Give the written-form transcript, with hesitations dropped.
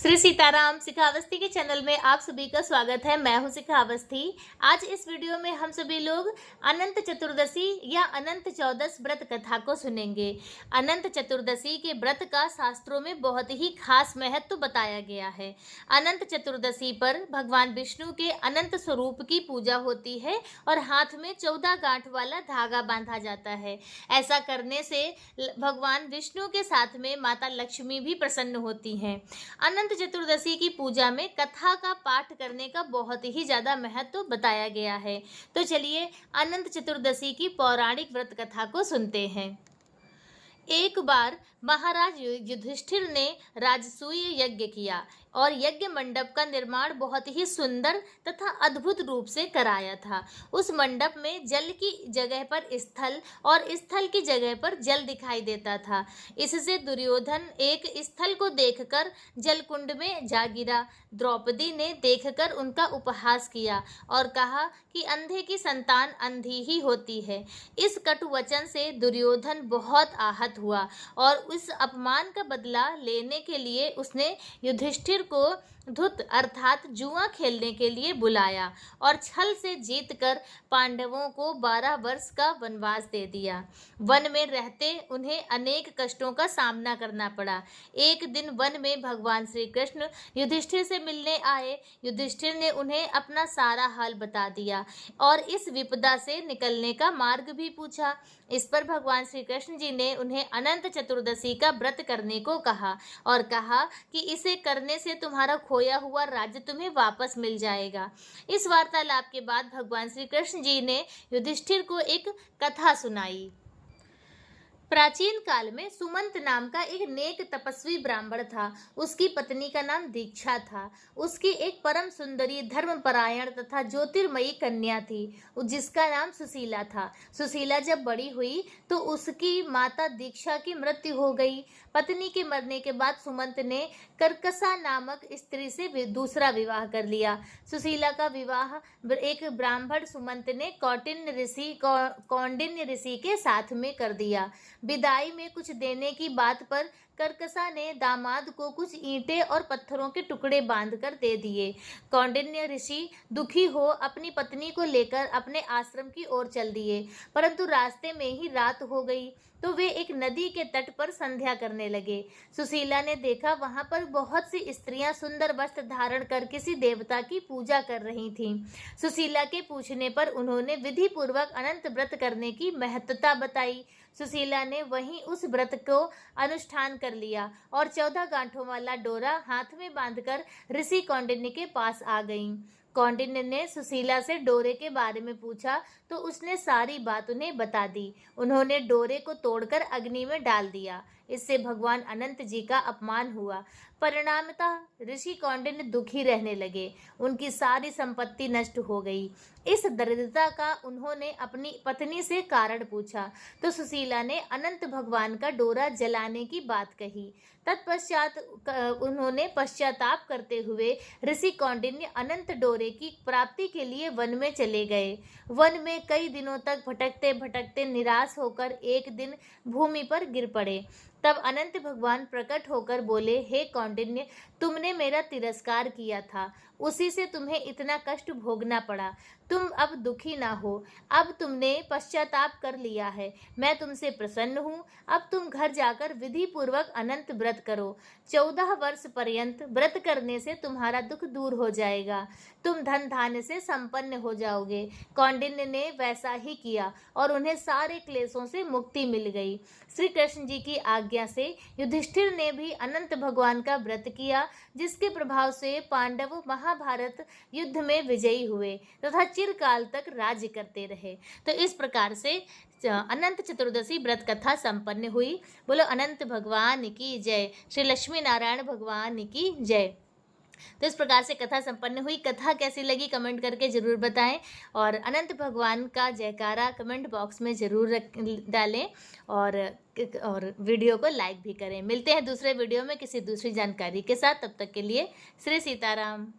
श्री सीताराम शिखावस्थी के चैनल में आप सभी का स्वागत है। मैं हूं शिखावस्थी। आज इस वीडियो में हम सभी लोग अनंत चतुर्दशी या अनंत चौदस व्रत कथा को सुनेंगे। अनंत चतुर्दशी के व्रत का शास्त्रों में बहुत ही खास महत्व बताया गया है। अनंत चतुर्दशी पर भगवान विष्णु के अनंत स्वरूप की पूजा होती है और हाथ में 14 गांठ वाला धागा बांधा जाता है। ऐसा करने से भगवान विष्णु के साथ में माता लक्ष्मी भी प्रसन्न होती हैं। अनंत चतुर्दशी की पूजा में कथा का पाठ करने का बहुत ही ज्यादा महत्व बताया गया है। तो चलिए अनंत चतुर्दशी की पौराणिक व्रत कथा को सुनते हैं। एक बार महाराज युधिष्ठिर ने राजसूय यज्ञ किया और यज्ञ मंडप का निर्माण बहुत ही सुंदर तथा अद्भुत रूप से कराया था। उस मंडप में जल की जगह पर स्थल और स्थल की जगह पर जल दिखाई देता था। इससे दुर्योधन एक स्थल को देखकर जलकुंड में जा गिरा। द्रौपदी ने देखकर उनका उपहास किया और कहा कि अंधे की संतान अंधी ही होती है। इस कटु वचन से दुर्योधन बहुत आहत हुआ और इस अपमान का बदला लेने के लिए उसने युधिष्ठिर को धुत अर्थात जुआ खेलने के लिए बुलाया और छल से जीतकर पांडवों को 12 वर्ष का वनवास दे दिया। वन में रहते उन्हें अनेक कष्टों का सामना करना पड़ा। एक दिन वन में भगवान श्री कृष्ण युधिष्ठिर से मिलने आए। युधिष्ठिर ने उन्हें अपना सारा हाल बता दिया और इस विपदा से निकलने का मार्ग भी पूछा। इस पर भगवान श्री कृष्ण जी ने उन्हें अनंत चतुर्दशी का व्रत करने को कहा और कहा कि इसे करने से तुम्हारा खोया हुआ राज्य तुम्हें वापस मिल जाएगा। इस वार्तालाप के बाद भगवान श्री कृष्ण जी ने युधिष्ठिर को एक कथा सुनाई। प्राचीन काल में सुमंत नाम का एक नेक तपस्वी ब्राह्मण था। उसकी पत्नी का नाम दीक्षा था। उसकी एक परम सुंदरी धर्मपरायण तथा ज्योतिर्मयी कन्या थी जिसका नाम सुशीला था। सुशीला जब बड़ी हुई तो उसकी माता दीक्षा की मृत्यु हो गई। पत्नी के मरने के बाद सुमंत ने कर्कसा नामक स्त्री से दूसरा विवाह कर लिया। सुशीला का विवाह एक ब्राह्मण सुमंत ने कौंडिन्य ऋषि के साथ में कर दिया। विदाई में कुछ देने की बात पर कर्कसा ने दामाद को कुछ ईंटें और पत्थरों के टुकड़े बांधकर दे दिए। कौंडिन्य ऋषि दुखी हो अपनी पत्नी को लेकर अपने आश्रम की ओर चल दिए, परंतु रास्ते में ही रात हो गई तो वे एक नदी के तट पर संध्या करने लगे। सुशीला ने देखा वहां पर बहुत सी स्त्रियां सुंदर वस्त्र धारण कर किसी देवता की पूजा कर रही थीं। सुशीला के पूछने पर उन्होंने विधि पूर्वक अनंत व्रत करने की महत्ता बताई। सुशीला ने वहीं उस व्रत को अनुष्ठान कर लिया और 14 गांठों वाला डोरा हाथ में बांधकर ऋषि कौंडिन्य के पास आ गईं। कौंडिन्य ने सुशीला से डोरे के बारे में पूछा तो उसने सारी बात उन्हें बता दी। उन्होंने डोरे को तोड़कर अग्नि में डाल दिया। इससे भगवान अनंत जी का अपमान हुआ। परिणामतः ऋषि कौंडिन्य दुखी रहने लगे। उनकी सारी संपत्ति नष्ट हो गई। इस दरिद्रता का उन्होंने अपनी पत्नी से कारण पूछा तो सुशीला ने अनंत भगवान का डोरा जलाने की बात कही। तत्पश्चात उन्होंने पश्चाताप करते हुए ऋषि कौंडिन्य अनंत डोरे की प्राप्ति के लिए वन में चले गए। वन में कई दिनों तक भटकते भटकते निराश होकर एक दिन भूमि पर गिर पड़े। तब अनंत भगवान प्रकट होकर बोले, हे कौंडिन्य, तुमने मेरा तिरस्कार किया था, उसी से तुम्हें इतना कष्ट भोगना पड़ा। तुम अब दुखी ना हो। अब तुमने पश्चाताप कर लिया है। मैं तुमसे प्रसन्न हूँ। अब तुम घर जाकर विधि पूर्वक अनंत व्रत करो। 14 वर्ष पर्यंत व्रत करने से तुम्हारा दुख दूर हो जाएगा। तुम धन धान्य से संपन्न हो जाओगे। कौंडिन्य ने वैसा ही किया और उन्हें सारे क्लेशों से मुक्ति मिल गई। श्री कृष्ण जी की आज्ञा से युधिष्ठिर ने भी अनंत भगवान का व्रत किया, जिसके प्रभाव से पांडव महाभारत युद्ध में विजयी हुए तथा चिरकाल तक राज्य करते रहे। तो इस प्रकार से अनंत चतुर्दशी व्रत कथा संपन्न हुई। बोलो अनंत भगवान की जय। श्री लक्ष्मी नारायण भगवान की जय। तो इस प्रकार से कथा संपन्न हुई। कथा कैसी लगी कमेंट करके जरूर बताएं और अनंत भगवान का जयकारा कमेंट बॉक्स में जरूर डालें और वीडियो को लाइक भी करें। मिलते हैं दूसरे वीडियो में किसी दूसरी जानकारी के साथ। तब तक के लिए श्री सीताराम।